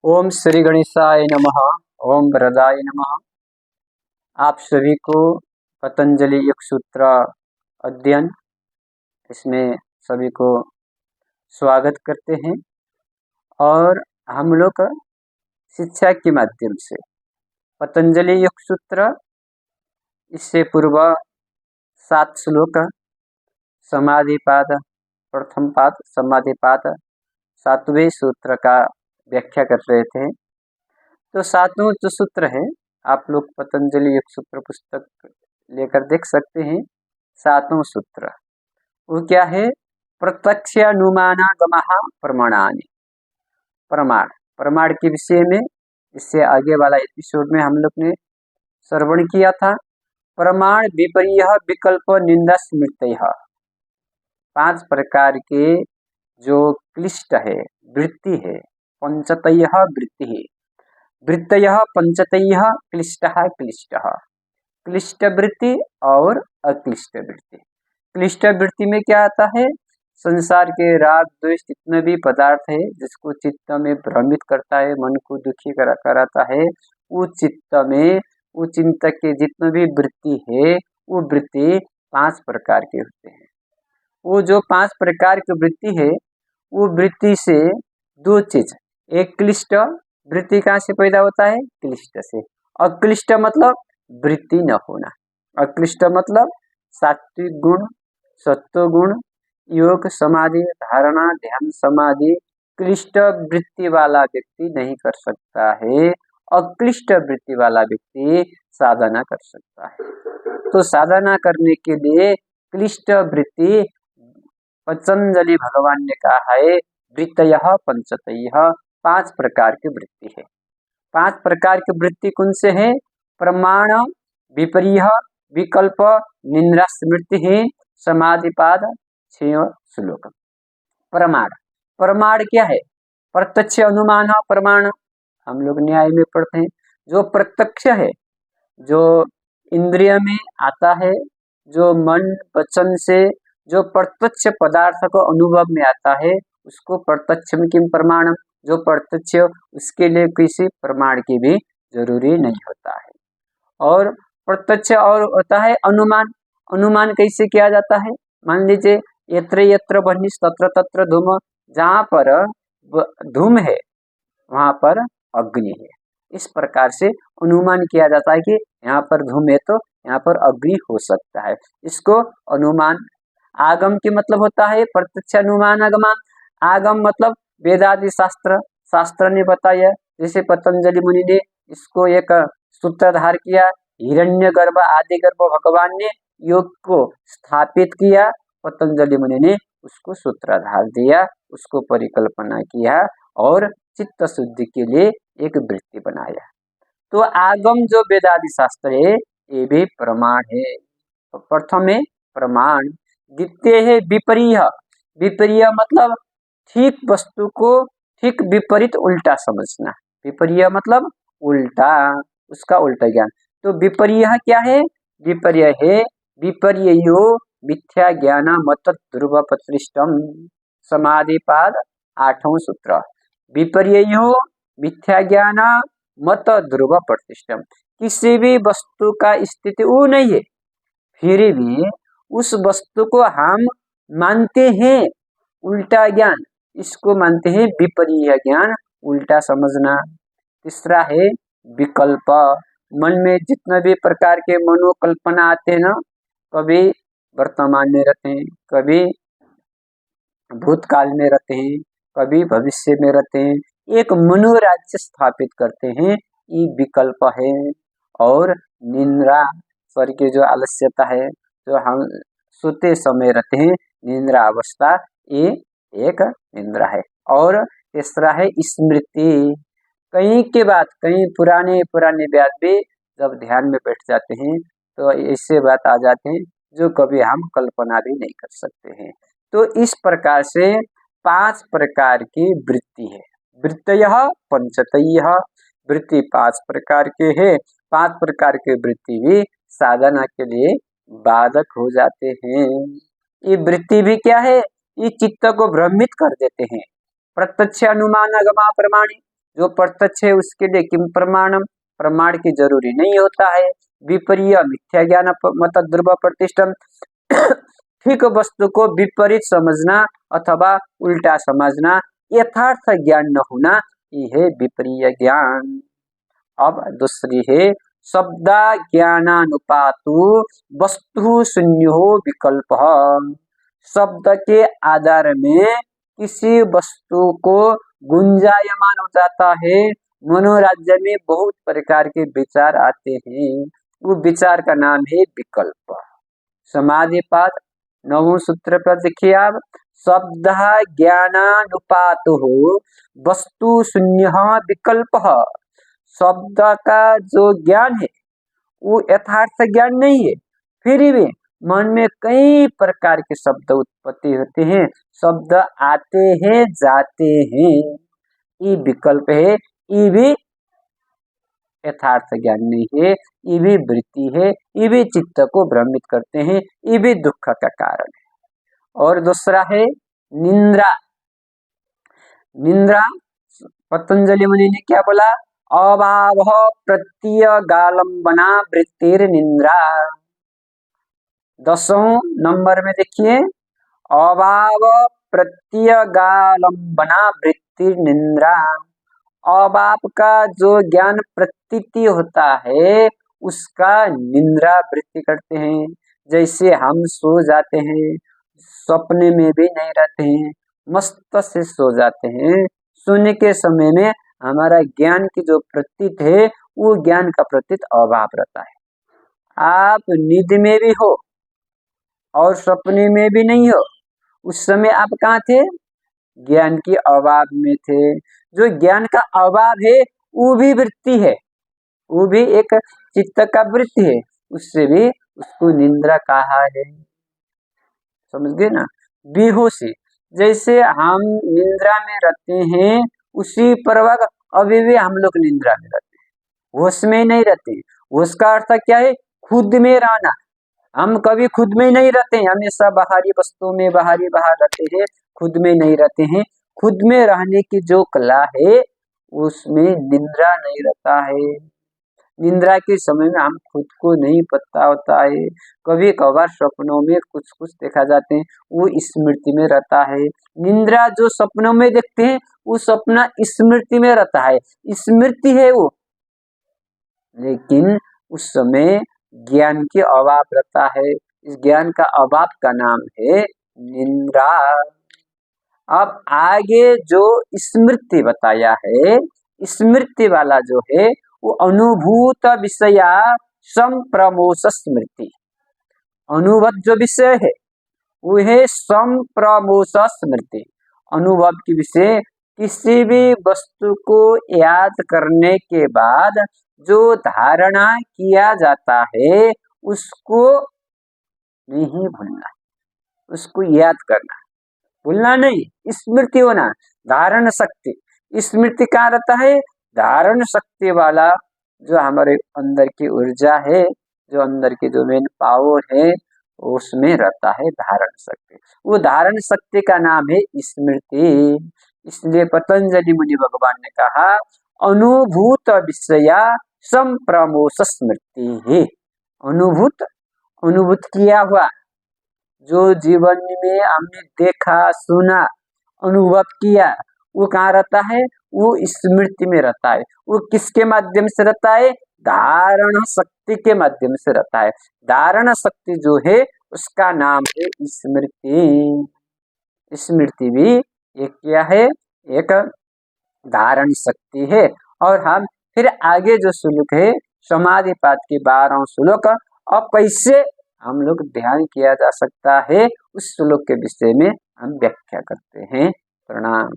ओम श्री गणेशाय नमः। ओम वरदाय नमः। आप सभी को पतंजलि योग सूत्र अध्ययन इसमें सभी को स्वागत करते हैं। और हम लोग शिक्षा के माध्यम से पतंजलि योग सूत्र, इससे पूर्व 7 श्लोक समाधिपाद, प्रथम पाद समाधिपाद 7वें सूत्र का व्याख्या कर रहे थे। तो 7वां जो सूत्र है, आप लोग पतंजलि योग सूत्र पुस्तक लेकर देख सकते हैं। 7वां सूत्र वो क्या है? प्रत्यक्षानुमानागमः प्रमाणानि। प्रमाण, प्रमाण के विषय में इससे आगे वाला एपिसोड में हम लोग ने श्रवण किया था। प्रमाण विपर्यय विकल्प निंदा स्मृतयः, 5 प्रकार के जो क्लिष्ट है वृत्ति है। पंचतयः वृत्ति है, वृत्तयः पंचतयः क्लिष्टः क्लिष्टः, क्लिष्ट वृत्ति और अक्लिष्ट वृत्ति। क्लिष्ट वृत्ति में क्या आता है? संसार के राग द्वेष जितने भी पदार्थ है जिसको चित्त में भ्रमित करता है, मन को दुखी कराता है, वो चित्त में वो चिंतक के जितने भी वृत्ति है वो वृत्ति 5 प्रकार के होते हैं। वो जो 5 प्रकार की वृत्ति है वो वृत्ति से 2 चीज, एक क्लिष्ट वृत्ति कहाँ से पैदा होता है? क्लिष्ट से। अक्लिष्ट मतलब वृत्ति न होना। अक्लिष्ट मतलब सात्विक गुण, सत्व गुण, योग समाधि, धारणा, ध्यान समाधि क्लिष्ट वृत्ति वाला व्यक्ति नहीं कर सकता है। अक्लिष्ट वृत्ति वाला व्यक्ति साधना कर सकता है। तो साधना करने के लिए क्लिष्ट वृत्ति पतंजलि भगवान ने कहा है वृत्तयः पंचतयः, 5 प्रकार की वृत्ति है। 5 प्रकार की वृत्ति कौन से है? प्रमाण विपर्यय विकल्प निंदा स्मृति है। समाधिपाद 6 श्लोक। प्रमाण, प्रमाण क्या है? प्रत्यक्ष अनुमान प्रमाण, हम लोग न्याय में पढ़ते हैं। जो प्रत्यक्ष है, जो इंद्रिय में आता है, जो मन वचन से जो प्रत्यक्ष पदार्थ को अनुभव में आता है उसको प्रत्यक्ष में किम प्रमाण। जो प्रत्यक्ष उसके लिए किसी प्रमाण की भी जरूरी नहीं होता है। और प्रत्यक्ष और होता है अनुमान। अनुमान कैसे किया जाता है? मान लीजिए यत्र यत्र वह्नि तत्र तत्र धूम, जहाँ पर धूम है वहां पर अग्नि है। इस प्रकार से अनुमान किया जाता है कि यहाँ पर धूम है तो यहाँ पर अग्नि हो सकता है। इसको अनुमान। आगम के मतलब होता है प्रत्यक्ष अनुमान आगमान। आगम मतलब वेदादि शास्त्र, शास्त्र ने बताया। जैसे पतंजलि मुनि ने इसको एक सूत्रधार किया, हिरण्यगर्भ आदि गर्भ भगवान ने योग को स्थापित किया, पतंजलि मुनि ने उसको सूत्रधार दिया, उसको परिकल्पना किया और चित्त शुद्धि के लिए एक वृत्ति बनाया। तो आगम जो वेदादि शास्त्र है ये भी प्रमाण है। तो प्रथम है प्रमाण। द्वितीय है विपर्यय। विपर्यय मतलब ठीक वस्तु को ठीक विपरीत उल्टा समझना। विपर्यय मतलब उल्टा, उसका उल्टा ज्ञान। तो विपर्यय क्या है? विपर्यय है विपर्ययो मिथ्या ज्ञान मत ध्रुव प्रतिष्ठम। समाधिपाद 8वां सूत्र। विपर्ययो मिथ्या ज्ञान मत ध्रुव प्रतिष्ठम। किसी भी वस्तु का स्थिति वो नहीं है, फिर भी उस वस्तु को हम मानते हैं उल्टा ज्ञान, इसको मानते हैं विपर्यय ज्ञान, उल्टा समझना। तीसरा है विकल्प। मन में जितना भी प्रकार के मनोकल्पना आते हैं ना, कभी वर्तमान में रहते हैं, कभी भूतकाल में रहते हैं, कभी भविष्य में रहते हैं, एक मनोराज्य स्थापित करते हैं, ये विकल्प है। और निद्रा, स्वर की जो आलस्यता है, जो हम सोते समय रहते हैं निद्रा अवस्था, ये एक निद्रा है। और तीसरा है स्मृति। कहीं के बात, कहीं पुराने बात भी जब ध्यान में बैठ जाते हैं तो ऐसे बात आ जाते हैं जो कभी हम कल्पना भी नहीं कर सकते हैं। तो इस प्रकार से 5 प्रकार की वृत्ति है। वृत्तयः पंचतयः, वृत्ति 5 प्रकार के है। 5 प्रकार के वृत्ति भी साधना के लिए बाधक हो जाते हैं। ये वृत्ति भी क्या है? ये चित्त को भ्रमित कर देते हैं। प्रत्यक्ष अनुमान अगमा प्रमाणी, जो प्रत्यक्ष है उसके लिए किम प्रमाणम, प्रमाण की जरूरी नहीं होता है। विपर्य मिथ्या ज्ञान मत ध्रुव प्रतिष्ठम, ठीक वस्तु को विपरीत समझना अथवा उल्टा समझना, यथार्थ ज्ञान न होना, ये है विपर्य ज्ञान। अब दूसरी है शब्द ज्ञानानुपातु वस्तु शून्यो विकल्प। शब्द के आधार में किसी वस्तु को गुंजायमान हो जाता है। मनोराज्य में बहुत प्रकार के विचार आते हैं, वो विचार का नाम है विकल्प। समाधिपात 9वें सूत्र पर देखिए आप, शब्द ज्ञानानुपात हो वस्तु शून्य विकल्प। शब्द का जो ज्ञान है वो यथार्थ ज्ञान नहीं है, फिर भी मन में कई प्रकार के शब्द उत्पत्ति होते हैं, शब्द आते हैं जाते हैं, ये विकल्प है, ये भी यथार्थ ज्ञान नहीं है, ये भी वृत्ति है, ये भी चित्त को भ्रमित करते हैं, ये भी दुख का कारण है। और दूसरा है निंद्रा। निंद्रा पतंजलि मुनि ने क्या बोला, अभाव प्रत्यगालंबना वृत्तिर निंद्रा। 10वें नंबर में देखिए, अभाव प्रत्यगालंबना वृत्तिर निंद्रा। अभाव का जो ज्ञान प्रतीति होता है उसका निंद्रा वृत्ति करते हैं। जैसे हम सो जाते हैं, सपने में भी नहीं रहते हैं, मस्त से सो जाते हैं, सोने के समय में हमारा ज्ञान की जो प्रतीत है वो ज्ञान का प्रतीत अभाव रहता है। आप नींद में भी हो और सपने में भी नहीं हो, उस समय आप कहाँ थे, ज्ञान की अभाव में थे। जो ज्ञान का अभाव है वो भी वृत्ति है, वो भी एक चित्त का वृत्ति है, उससे भी उसको निंद्रा कहा है। समझ गए ना। बेहोशी, जैसे हम निंद्रा में रहते हैं उसी प्रकार अभी भी हम लोग निंद्रा में रहते हैं, होश में नहीं रहते। होश का अर्थ क्या है, खुद में रहना। हम कभी खुद में नहीं रहते हैं, हमेशा बाहरी वस्तुओं में बाहर रहते हैं, खुद में नहीं रहते हैं। खुद में रहने की जो कला है उसमें निंद्रा नहीं रहता है। निंद्रा के समय में हम खुद को नहीं पता होता है, कभी कभार सपनों में कुछ कुछ देखा जाते हैं, वो स्मृति में रहता है। निंद्रा जो सपनों में देखते हैं वो सपना स्मृति में रहता है, स्मृति है वो, लेकिन उस समय ज्ञान के अभाव रहता है। इस ज्ञान का अभाव का नाम है निंद्रा। अब आगे जो स्मृति बताया है, स्मृति वाला जो है वो अनुभूत विषया संप्रमोश स्मृति। अनुभव जो विषय है वो है संप्रमोश स्मृति। अनुभव के विषय किसी भी वस्तु को याद करने के बाद जो धारणा किया जाता है उसको नहीं भूलना, उसको याद करना, भूलना नहीं, स्मृति होना। धारण शक्ति, स्मृति कहाँ रहता है, धारण शक्ति वाला जो हमारे अंदर की ऊर्जा है, जो अंदर की जो मेन पावर है उसमें रहता है धारण शक्ति। वो धारण शक्ति का नाम है स्मृति। इसलिए पतंजलि मुनि भगवान ने कहा अनुभूत विषया संप्रमोश स्मृति है। अनुभूत किया हुआ, जो जीवन में हमने देखा सुना अनुभव किया, वो कहाँ रहता है, वो स्मृति में रहता है। वो किसके माध्यम से रहता है, धारण शक्ति के माध्यम से रहता है। धारण शक्ति जो है उसका नाम है स्मृति। स्मृति भी एक क्या है, एक धारण शक्ति है। और हम फिर आगे जो श्लोक है समाधिपात के 12वां श्लोक, अब कैसे हम लोग ध्यान किया जा सकता है उस श्लोक के विषय में हम व्याख्या करते हैं। प्रणाम।